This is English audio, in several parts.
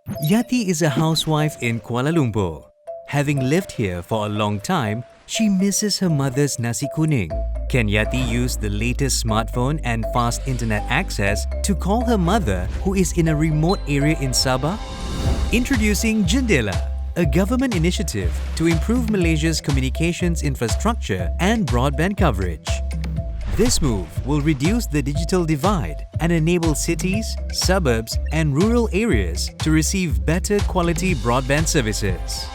Yati is a housewife in Kuala Lumpur. Having lived here for a long time, she misses her mother's nasi kuning. Can Yati use the latest smartphone and fast internet access to call her mother who is in a remote area in Sabah? Introducing JENDELA, a government initiative to improve Malaysia's communications infrastructure and broadband coverage. This move will reduce the digital divide and enable cities, suburbs and rural areas to receive better quality broadband services.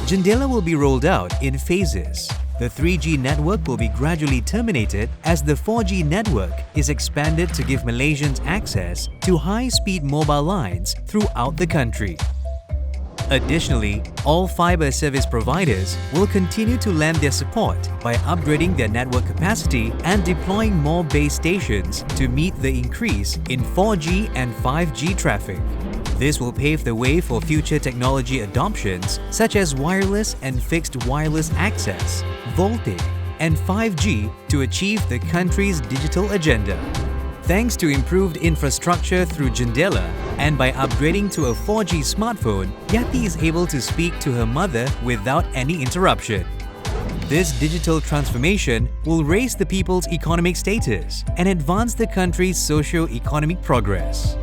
JENDELA will be rolled out in phases. The 3G network will be gradually terminated as the 4G network is expanded to give Malaysians access to high-speed mobile lines throughout the country. Additionally, all fibre service providers will continue to lend their support by upgrading their network capacity and deploying more base stations to meet the increase in 4G and 5G traffic. This will pave the way for future technology adoptions such as wireless and fixed wireless access, VoLTE, and 5G to achieve the country's digital agenda. Thanks to improved infrastructure through JENDELA and by upgrading to a 4G smartphone, Yati is able to speak to her mother without any interruption. This digital transformation will raise the people's economic status and advance the country's socio-economic progress.